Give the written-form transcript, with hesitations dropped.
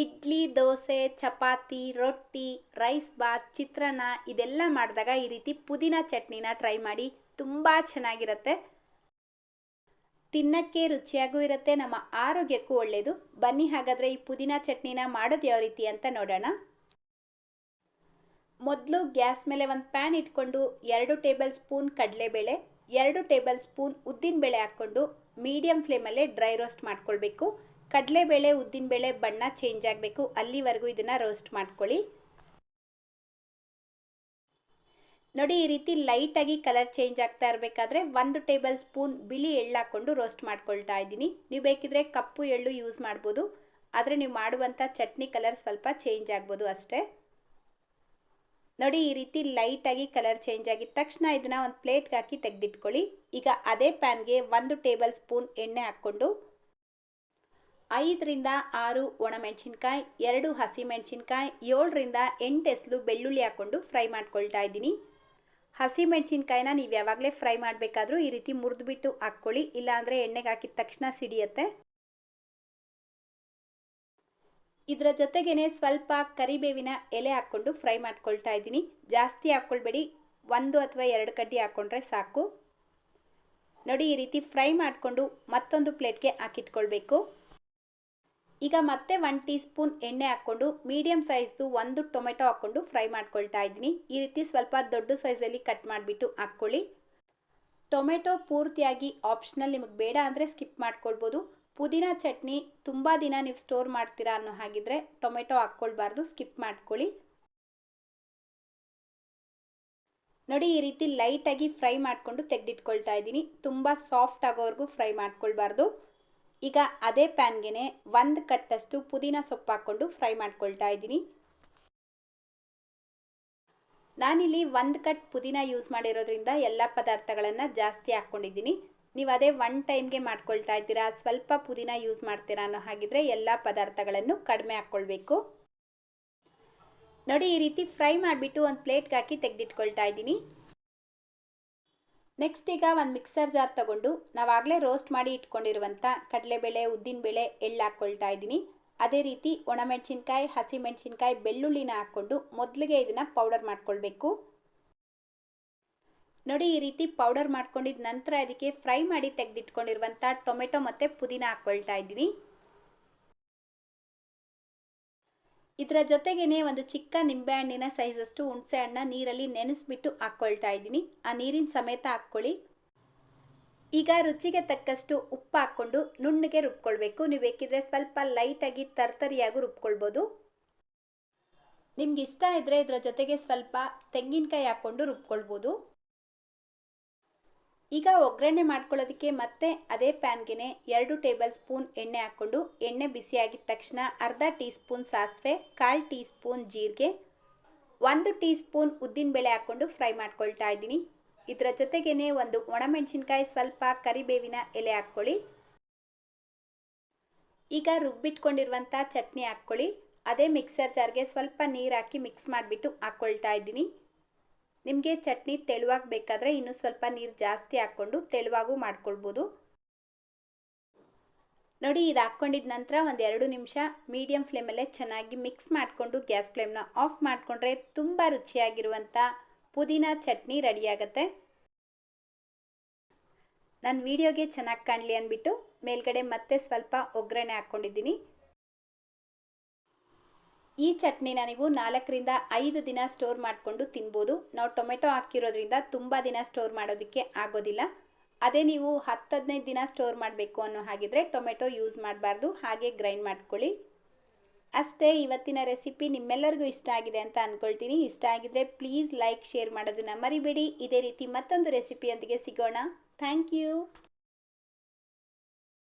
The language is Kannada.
ಇಡ್ಲಿ, ದೋಸೆ, ಚಪಾತಿ, ರೊಟ್ಟಿ, ರೈಸ್ ಬಾತ್, ಚಿತ್ರಾನ್ನ ಇದೆಲ್ಲ ಮಾಡಿದಾಗ ಈ ರೀತಿ ಪುದೀನ ಚಟ್ನಿನ ಟ್ರೈ ಮಾಡಿ. ತುಂಬ ಚೆನ್ನಾಗಿರುತ್ತೆ, ತಿನ್ನಕ್ಕೆ ರುಚಿಯಾಗೂ ಇರುತ್ತೆ, ನಮ್ಮ ಆರೋಗ್ಯಕ್ಕೂ ಒಳ್ಳೆಯದು. ಬನ್ನಿ ಹಾಗಾದರೆ ಈ ಪುದೀನ ಚಟ್ನಿನ ಮಾಡೋದು ಯಾವ ರೀತಿ ಅಂತ ನೋಡೋಣ. ಮೊದಲು ಗ್ಯಾಸ್ ಮೇಲೆ ಒಂದು ಪ್ಯಾನ್ ಇಟ್ಕೊಂಡು 2 ಟೇಬಲ್ ಸ್ಪೂನ್ ಕಡಲೆಬೇಳೆ, 2 ಟೇಬಲ್ ಸ್ಪೂನ್ ಉದ್ದಿನಬೇಳೆ ಹಾಕ್ಕೊಂಡು ಮೀಡಿಯಮ್ ಫ್ಲೇಮಲ್ಲೇ ಡ್ರೈ ರೋಸ್ಟ್ ಮಾಡ್ಕೊಳ್ಬೇಕು. ಕಡಲೆಬೇಳೆ ಉದ್ದಿನಬೇಳೆ ಬಣ್ಣ ಚೇಂಜ್ ಆಗಬೇಕು, ಅಲ್ಲಿವರೆಗೂ ಇದನ್ನು ರೋಸ್ಟ್ ಮಾಡ್ಕೊಳ್ಳಿ. ನೋಡಿ, ಈ ರೀತಿ ಲೈಟಾಗಿ ಕಲರ್ ಚೇಂಜ್ ಆಗ್ತಾ ಇರಬೇಕಾದ್ರೆ 1 ಟೇಬಲ್ ಸ್ಪೂನ್ ಬಿಳಿ ಎಳ್ಳು ಹಾಕ್ಕೊಂಡು ರೋಸ್ಟ್ ಮಾಡ್ಕೊಳ್ತಾ ಇದ್ದೀನಿ. ನೀವು ಬೇಕಿದ್ರೆ ಕಪ್ಪು ಎಳ್ಳು ಯೂಸ್ ಮಾಡ್ಬೋದು, ಆದರೆ ನೀವು ಮಾಡುವಂಥ ಚಟ್ನಿ ಕಲರ್ ಸ್ವಲ್ಪ ಚೇಂಜ್ ಆಗ್ಬೋದು ಅಷ್ಟೇ. ನೋಡಿ, ಈ ರೀತಿ ಲೈಟಾಗಿ ಕಲರ್ ಚೇಂಜ್ ಆಗಿದ ತಕ್ಷಣ ಇದನ್ನು ಒಂದು ಪ್ಲೇಟ್ಗೆ ಹಾಕಿ ತೆಗೆದಿಟ್ಕೊಳ್ಳಿ. ಈಗ ಅದೇ ಪ್ಯಾನ್ಗೆ 1 ಟೇಬಲ್ ಸ್ಪೂನ್ ಎಣ್ಣೆ ಹಾಕ್ಕೊಂಡು 5 ರಿಂದ 6 ಒಣಮೆಣಸಿನ್ಕಾಯಿ, 2 ಹಸಿಮೆಣಸಿನ್ಕಾಯಿ, 7 ರಿಂದ 8 ಎಸಳು ಬೆಳ್ಳುಳ್ಳಿ ಹಾಕ್ಕೊಂಡು ಫ್ರೈ ಮಾಡ್ಕೊಳ್ತಾ ಇದ್ದೀನಿ. ಹಸಿಮೆಣಸಿನ್ಕಾಯಿನ ನೀವು ಯಾವಾಗಲೇ ಫ್ರೈ ಮಾಡಬೇಕಾದ್ರೂ ಈ ರೀತಿ ಮುರಿದ್ಬಿಟ್ಟು ಹಾಕ್ಕೊಳ್ಳಿ, ಇಲ್ಲಾಂದರೆ ಎಣ್ಣೆಗೆ ಹಾಕಿದ ತಕ್ಷಣ ಸಿಡಿಯುತ್ತೆ. ಇದರ ಜೊತೆಗೇ ಸ್ವಲ್ಪ ಕರಿಬೇವಿನ ಎಲೆ ಹಾಕ್ಕೊಂಡು ಫ್ರೈ ಮಾಡ್ಕೊಳ್ತಾ ಇದ್ದೀನಿ. ಜಾಸ್ತಿ ಹಾಕ್ಕೊಳ್ಬೇಡಿ, 1 ಅಥವಾ 2 ಕಡ್ಡಿ ಹಾಕ್ಕೊಂಡ್ರೆ ಸಾಕು. ನೋಡಿ, ಈ ರೀತಿ ಫ್ರೈ ಮಾಡಿಕೊಂಡು ಮತ್ತೊಂದು ಪ್ಲೇಟ್ಗೆ ಹಾಕಿಟ್ಕೊಳ್ಬೇಕು. ಈಗ ಮತ್ತೆ 1 ಟೀ ಸ್ಪೂನ್ ಎಣ್ಣೆ ಹಾಕ್ಕೊಂಡು ಮೀಡಿಯಮ್ ಸೈಜ್ದು 1 ಟೊಮೆಟೊ ಹಾಕ್ಕೊಂಡು ಫ್ರೈ ಮಾಡ್ಕೊಳ್ತಾ ಇದ್ದೀನಿ. ಈ ರೀತಿ ಸ್ವಲ್ಪ ದೊಡ್ಡ ಸೈಜಲ್ಲಿ ಕಟ್ ಮಾಡಿಬಿಟ್ಟು ಹಾಕ್ಕೊಳ್ಳಿ. ಟೊಮೆಟೊ ಪೂರ್ತಿಯಾಗಿ ಆಪ್ಷನಲ್, ನಿಮಗೆ ಬೇಡ ಅಂದರೆ ಸ್ಕಿಪ್ ಮಾಡ್ಕೊಳ್ಬೋದು. ಪುದೀನ ಚಟ್ನಿ ತುಂಬ ದಿನ ನೀವು ಸ್ಟೋರ್ ಮಾಡ್ತೀರಾ ಅನ್ನೋ ಹಾಗಿದ್ರೆ ಟೊಮೆಟೊ ಹಾಕ್ಕೊಳ್ಬಾರ್ದು, ಸ್ಕಿಪ್ ಮಾಡ್ಕೊಳ್ಳಿ. ನೋಡಿ, ಈ ರೀತಿ ಲೈಟಾಗಿ ಫ್ರೈ ಮಾಡಿಕೊಂಡು ತೆಗೆದಿಟ್ಕೊಳ್ತಾ ಇದ್ದೀನಿ. ತುಂಬ ಸಾಫ್ಟ್ ಆಗೋವರೆಗೂ ಫ್ರೈ ಮಾಡ್ಕೊಳ್ಬಾರ್ದು. ಈಗ ಅದೇ ಪ್ಯಾನ್ಗೆ 1 ಕಟ್ಟಷ್ಟು ಪುದೀನ ಸೊಪ್ಪು ಹಾಕ್ಕೊಂಡು ಫ್ರೈ ಮಾಡ್ಕೊಳ್ತಾ ಇದ್ದೀನಿ. ನಾನಿಲ್ಲಿ 1 ಕಟ್ ಪುದೀನ ಯೂಸ್ ಮಾಡಿರೋದ್ರಿಂದ ಎಲ್ಲ ಪದಾರ್ಥಗಳನ್ನು ಜಾಸ್ತಿ ಹಾಕ್ಕೊಂಡಿದ್ದೀನಿ. ನೀವು ಅದೇ 1 ಟೈಮ್ಗೆ ಮಾಡ್ಕೊಳ್ತಾ ಇದ್ದೀರಾ, ಸ್ವಲ್ಪ ಪುದೀನ ಯೂಸ್ ಮಾಡ್ತೀರಾ ಅನ್ನೋ ಹಾಗಿದ್ರೆ ಎಲ್ಲ ಪದಾರ್ಥಗಳನ್ನು ಕಡಿಮೆ ಹಾಕ್ಕೊಳ್ಬೇಕು. ನೋಡಿ, ಈ ರೀತಿ ಫ್ರೈ ಮಾಡಿಬಿಟ್ಟು ಒಂದು ಪ್ಲೇಟ್ಗೆ ಹಾಕಿ ತೆಗೆದಿಟ್ಕೊಳ್ತಾ ಇದ್ದೀನಿ. ನೆಕ್ಸ್ಟ್ ಈಗ ಒಂದು ಮಿಕ್ಸರ್ ಜಾರ್ ತಗೊಂಡು ನಾವಾಗಲೇ ರೋಸ್ಟ್ ಮಾಡಿ ಇಟ್ಕೊಂಡಿರುವಂಥ ಕಡಲೆಬೇಳೆ, ಉದ್ದಿನಬೇಳೆ, ಎಳ್ಳು ಹಾಕ್ಕೊಳ್ತಾ ಇದ್ದೀನಿ. ಅದೇ ರೀತಿ ಒಣಮೆಣಸಿನ್ಕಾಯಿ, ಹಸಿಮೆಣಸಿನ್ಕಾಯಿ, ಬೆಳ್ಳುಳ್ಳಿನ ಹಾಕ್ಕೊಂಡು ಮೊದಲಿಗೆ ಇದನ್ನು ಪೌಡರ್ ಮಾಡ್ಕೊಳ್ಬೇಕು. ನೋಡಿ, ಈ ರೀತಿ ಪೌಡರ್ ಮಾಡ್ಕೊಂಡಿದ ನಂತರ ಅದಕ್ಕೆ ಫ್ರೈ ಮಾಡಿ ತೆಗೆದಿಟ್ಕೊಂಡಿರುವಂಥ ಟೊಮೆಟೊ ಮತ್ತು ಪುದೀನ ಹಾಕ್ಕೊಳ್ತಾ ಇದ್ದೀನಿ. ಇದರ ಜೊತೆಗೇ ಒಂದು ಚಿಕ್ಕ ನಿಂಬೆಹಣ್ಣಿನ ಸೈಜಷ್ಟು ಹುಣಸೆ ಹಣ್ಣು ನೀರಲ್ಲಿ ನೆನೆಸ್ಬಿಟ್ಟು ಹಾಕ್ಕೊಳ್ತಾ ಇದ್ದೀನಿ. ಆ ನೀರಿನ ಸಮೇತ ಹಾಕ್ಕೊಳ್ಳಿ. ಈಗ ರುಚಿಗೆ ತಕ್ಕಷ್ಟು ಉಪ್ಪು ಹಾಕ್ಕೊಂಡು ನುಣ್ಣಗೆ ರುಬ್ಕೊಳ್ಬೇಕು. ನೀವು ಬೇಕಿದ್ರೆ ಸ್ವಲ್ಪ ಲೈಟಾಗಿ ತರ್ತರಿಯಾಗೂ ರುಬ್ಕೊಳ್ಬೋದು. ನಿಮ್ಗೆ ಇಷ್ಟ ಇದ್ದರೆ ಇದರ ಜೊತೆಗೆ ಸ್ವಲ್ಪ ತೆಂಗಿನಕಾಯಿ ಹಾಕ್ಕೊಂಡು ರುಬ್ಕೊಳ್ಬೋದು. ಈಗ ಒಗ್ಗರಣೆ ಮಾಡ್ಕೊಳ್ಳೋದಕ್ಕೆ ಮತ್ತೆ ಅದೇ ಪ್ಯಾನ್ಗೆ 2 ಟೇಬಲ್ ಸ್ಪೂನ್ ಎಣ್ಣೆ ಹಾಕ್ಕೊಂಡು ಎಣ್ಣೆ ಬಿಸಿಯಾಗಿದ ತಕ್ಷಣ ಅರ್ಧ ಟೀ ಸ್ಪೂನ್ ಸಾಸಿವೆ, 1/4 ಟೀ ಸ್ಪೂನ್ ಜೀರಿಗೆ, 1 ಟೀ ಸ್ಪೂನ್ ಉದ್ದಿನಬೇಳೆ ಹಾಕ್ಕೊಂಡು ಫ್ರೈ ಮಾಡ್ಕೊಳ್ತಾ ಇದ್ದೀನಿ. ಇದರ ಜೊತೆಗೇ ಒಂದು ಒಣಮೆಣಸಿನ್ಕಾಯಿ, ಸ್ವಲ್ಪ ಕರಿಬೇವಿನ ಎಲೆ ಹಾಕ್ಕೊಳ್ಳಿ. ಈಗ ರುಬ್ಬಿಟ್ಕೊಂಡಿರುವಂಥ ಚಟ್ನಿ ಹಾಕ್ಕೊಳ್ಳಿ. ಅದೇ ಮಿಕ್ಸರ್ ಜಾರ್ಗೆ ಸ್ವಲ್ಪ ನೀರು ಹಾಕಿ ಮಿಕ್ಸ್ ಮಾಡಿಬಿಟ್ಟು ಹಾಕ್ಕೊಳ್ತಾ ಇದ್ದೀನಿ. ನಿಮಗೆ ಚಟ್ನಿ ತೆಳುವಾಗಿ ಬೇಕಾದರೆ ಇನ್ನೂ ಸ್ವಲ್ಪ ನೀರು ಜಾಸ್ತಿ ಹಾಕ್ಕೊಂಡು ತೆಳುವಾಗೂ ಮಾಡ್ಕೊಳ್ಬೋದು. ನೋಡಿ, ಇದು ಹಾಕ್ಕೊಂಡಿದ ನಂತರ ಒಂದು 2 ನಿಮಿಷ ಮೀಡಿಯಮ್ ಫ್ಲೇಮಲ್ಲೇ ಚೆನ್ನಾಗಿ ಮಿಕ್ಸ್ ಮಾಡಿಕೊಂಡು ಗ್ಯಾಸ್ ಫ್ಲೇಮ್ನ ಆಫ್ ಮಾಡಿಕೊಂಡ್ರೆ ತುಂಬ ರುಚಿಯಾಗಿರುವಂಥ ಪುದೀನ ಚಟ್ನಿ ರೆಡಿಯಾಗತ್ತೆ. ನನ್ನ ವಿಡಿಯೋಗೆ ಚೆನ್ನಾಗಿ ಕಾಣಲಿ ಅಂದ್ಬಿಟ್ಟು ಮೇಲ್ಗಡೆ ಮತ್ತೆ ಸ್ವಲ್ಪ ಒಗ್ಗರಣೆ ಹಾಕ್ಕೊಂಡಿದ್ದೀನಿ. ಈ ಚಟ್ನಿನ ನೀವು 4 ರಿಂದ 5 ದಿನ ಸ್ಟೋರ್ ಮಾಡಿಕೊಂಡು ತಿನ್ಬೋದು. ನಾವು ಟೊಮೆಟೊ ಹಾಕಿರೋದ್ರಿಂದ ತುಂಬ ದಿನ ಸ್ಟೋರ್ ಮಾಡೋದಕ್ಕೆ ಆಗೋದಿಲ್ಲ. ಅದೇ ನೀವು 10-15 ದಿನ ಸ್ಟೋರ್ ಮಾಡಬೇಕು ಅನ್ನೋ ಹಾಗಿದ್ರೆ ಟೊಮೆಟೊ ಯೂಸ್ ಮಾಡಬಾರ್ದು, ಹಾಗೆ ಗ್ರೈಂಡ್ ಮಾಡ್ಕೊಳ್ಳಿ. ಅಷ್ಟೇ, ಇವತ್ತಿನ ರೆಸಿಪಿ ನಿಮ್ಮೆಲ್ಲರಿಗೂ ಇಷ್ಟ ಆಗಿದೆ ಅಂತ ಅಂದ್ಕೊಳ್ತೀನಿ. ಇಷ್ಟ ಆಗಿದ್ರೆ ಪ್ಲೀಸ್ ಲೈಕ್, ಶೇರ್ ಮಾಡೋದನ್ನು ಮರಿಬೇಡಿ. ಇದೇ ರೀತಿ ಮತ್ತೊಂದು ರೆಸಿಪಿಯೊಂದಿಗೆ ಸಿಗೋಣ. Thank you.